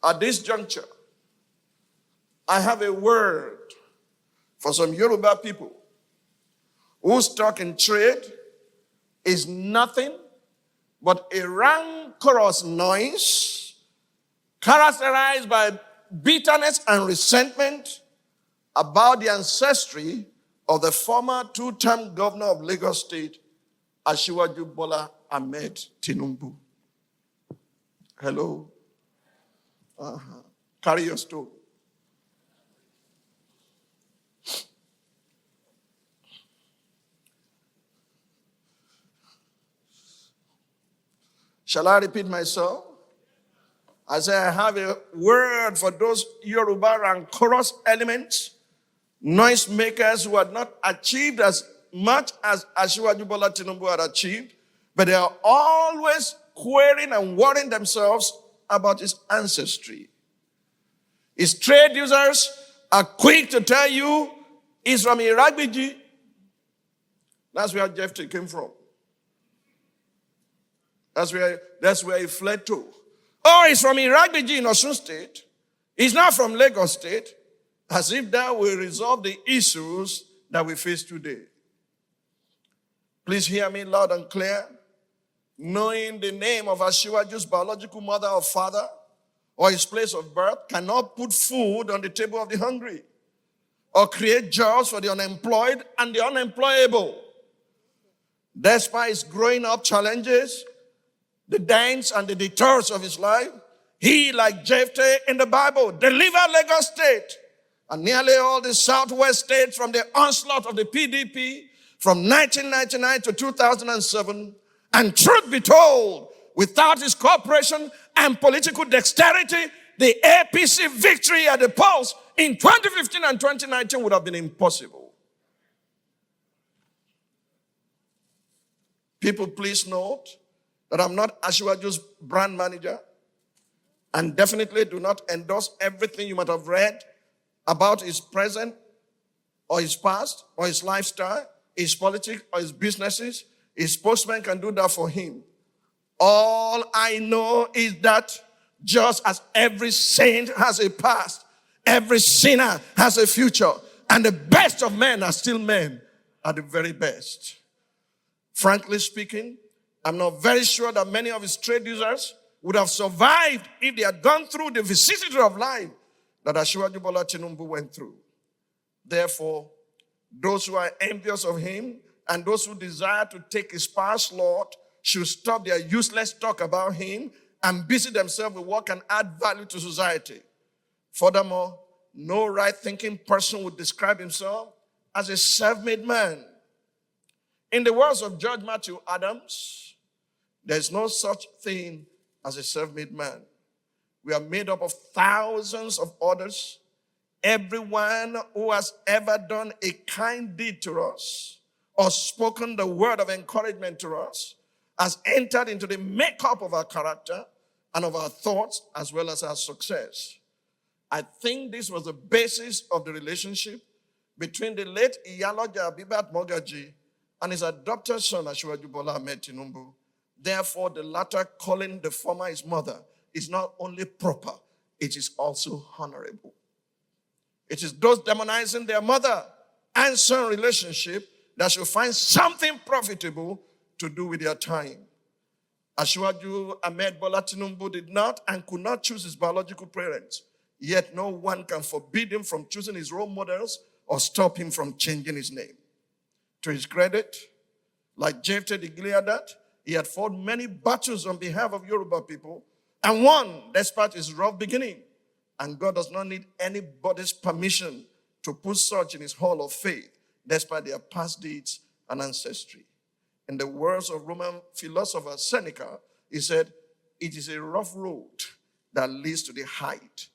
At this juncture, I have a word for some Yoruba people whose stock in trade is nothing but a rancorous noise characterized by bitterness and resentment about the ancestry of the former two-term governor of Lagos State, Asiwaju Bola Ahmed Tunubu. Hello? Carry your story. Shall I repeat myself? I say I have a word for those Yoruba rancorous elements, noise makers who had not achieved as much as Asiwaju Bola Tunubu had achieved, but they are always querying and worrying themselves about his ancestry. His trade users are quick to tell you he's from Iragbiji. That's where Jephthah came from. That's where he fled to. Oh, he's from Iragbiji in Osun State. He's not from Lagos State. As if that will resolve the issues that we face today. Please hear me loud and clear. Knowing the name of Asiwaju's biological mother or father or his place of birth cannot put food on the table of the hungry or create jobs for the unemployed and the unemployable. Despite his growing up challenges, the dents and the detours of his life, he, like Jephthah in the Bible, delivered Lagos State and nearly all the southwest states from the onslaught of the PDP from 1999 to 2007. And truth be told, without his cooperation and political dexterity, the APC victory at the polls in 2015 and 2019 would have been impossible. People, please note that I'm not Asiwaju's brand manager and definitely do not endorse everything you might have read about his present or his past or his lifestyle, his politics or his businesses. His spokesman can do that for him. All I know is that just as every saint has a past, every sinner has a future, and the best of men are still men at the very best. Frankly speaking, I'm not very sure that many of his trade users would have survived if they had gone through the vicissitude of life that Asiwaju Bola Tunubu went through. Therefore, those who are envious of him and those who desire to take his past lot should stop their useless talk about him and busy themselves with what can add value to society. Furthermore, no right-thinking person would describe himself as a self-made man. In the words of Judge Matthew Adams, there is no such thing as a self-made man. We are made up of thousands of others. Everyone who has ever done a kind deed to us or spoken the word of encouragement to us has entered into the makeup of our character and of our thoughts as well as our success. I think this was the basis of the relationship between the late Iyaloja Abibat Mogaji and his adopted son Asiwaju Bola Ahmed Tunubu. Therefore, the latter calling the former his mother is not only proper, it is also honorable. It is those demonizing their mother and son relationship that should find something profitable to do with their time. Asiwaju Ahmed Bola Tunubu did not and could not choose his biological parents, yet no one can forbid him from choosing his role models or stop him from changing his name. To his credit, like Jephthah the Gilead, he had fought many battles on behalf of Yoruba people and won despite his rough beginning. And God does not need anybody's permission to put such in his hall of faith despite their past deeds and ancestry. In the words of Roman philosopher Seneca, he said, "It is a rough road that leads to the height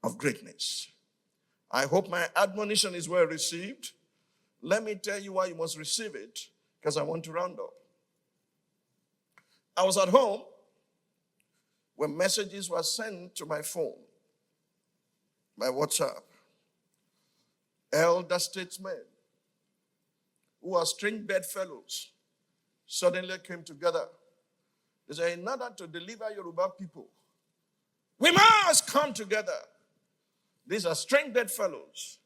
of greatness." I hope my admonition is well received. Let me tell you why you must receive it, because I want to round up. I was at home when messages were sent to my phone by WhatsApp. Elder statesmen who are string bedfellows suddenly came together. They said, in order to deliver Yoruba people, we has come together. These are strength-dead fellows.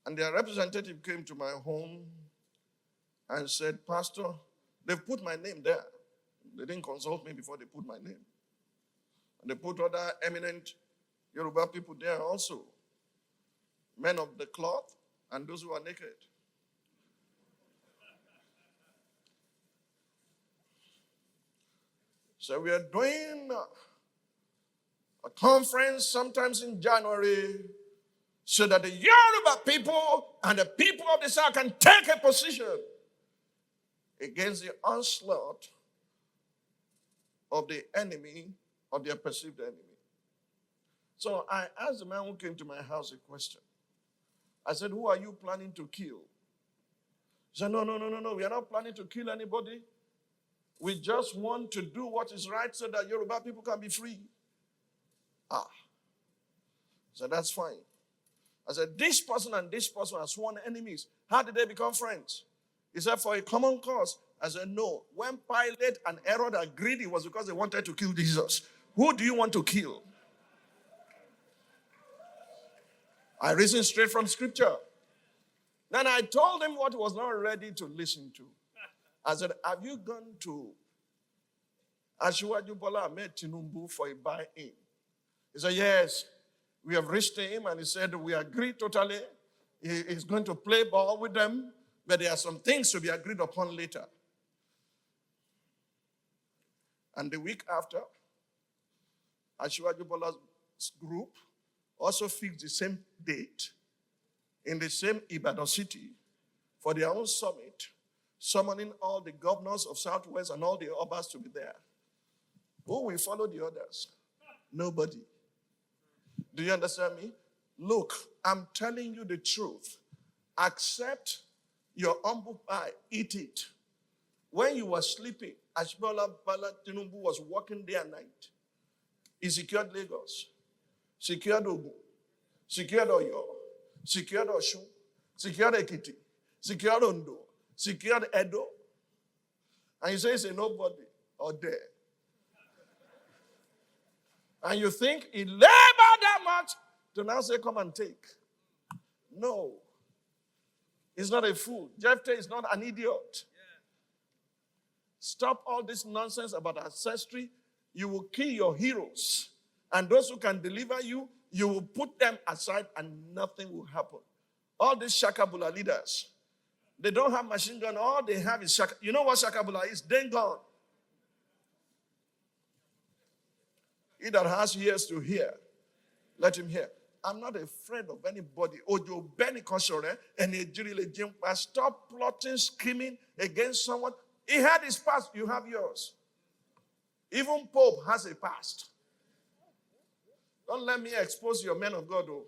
And their representative came to my home and said, Pastor, they've put my name there. They didn't consult me before they put my name. And they put other eminent Yoruba people there also. Men of the cloth and those who are naked. So we are doing a conference sometimes in January so that the Yoruba people and the people of the South can take a position against the onslaught of the enemy, or their perceived enemy. So I asked the man who came to my house a question. I said, who are you planning to kill? He said, no, we are not planning to kill anybody. We just want to do what is right so that Yoruba people can be free. So that's fine. I said, this person and this person are sworn enemies. How did they become friends? He said, for a common cause. I said, no. When Pilate and Herod agreed, it was because they wanted to kill Jesus. Who do you want to kill? I reasoned straight from scripture. Then I told him what he was not ready to listen to. I said, have you gone to Bola Ahmed Tunubu for a buy-in? He said, yes. We have reached him and he said, we agree totally. He's going to play ball with them, but there are some things to be agreed upon later. And the week after, Asiwaju Bola's group also fixed the same date in the same Ibadan city for their own summit, summoning all the governors of Southwest and all the Obas to be there. Who will follow the others? Nobody. Do you understand me? Look, I'm telling you the truth. Accept your humble pie, eat it. When you were sleeping, Bola Tunubu was working day and night. He secured Lagos, secured Ogun, secured Oyo, secured Osun, secured Ekiti, secured Ondo, secured Edo. And you say it's a nobody or there. And you think he labored that much to now say, come and take. No. He's not a fool. Jephthah is not an idiot. Stop all this nonsense about ancestry. You will kill your heroes. And those who can deliver you, you will put them aside and nothing will happen. All these Shakabula leaders, they don't have machine gun. All they have is Shaka. You know what Shakabula is? Then gone. He that has ears to hear, let him hear. I'm not afraid of anybody. Ojo Benny Kosore and stop plotting, screaming against someone. He had his past, you have yours. Even Pope has a past. Don't let me expose your men of God, though.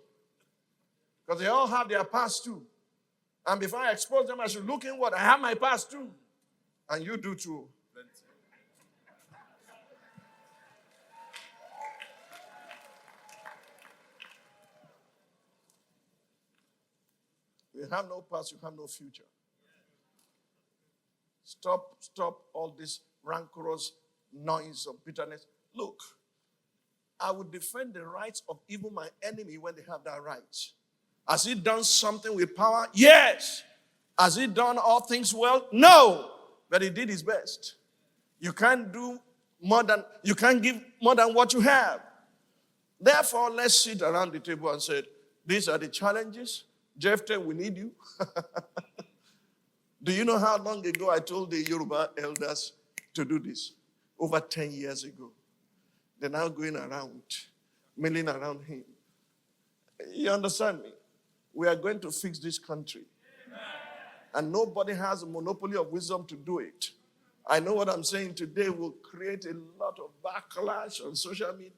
Because they all have their past too. And before I expose them, I should look inward. I have my past too. And you do too. You have no past, you have no future. Stop all this rancorous noise of bitterness. Look, I would defend the rights of even my enemy when they have that right. Has he done something with power? Yes. Has he done all things well? No. But he did his best. You can't give more than what you have. Therefore, let's sit around the table and say, these are the challenges. Jephthah, we need you. Do you know how long ago I told the Yoruba elders to do this? Over 10 years ago. They're now going around, milling around him. You understand me? We are going to fix this country. And nobody has a monopoly of wisdom to do it. I know what I'm saying today will create a lot of backlash on social media.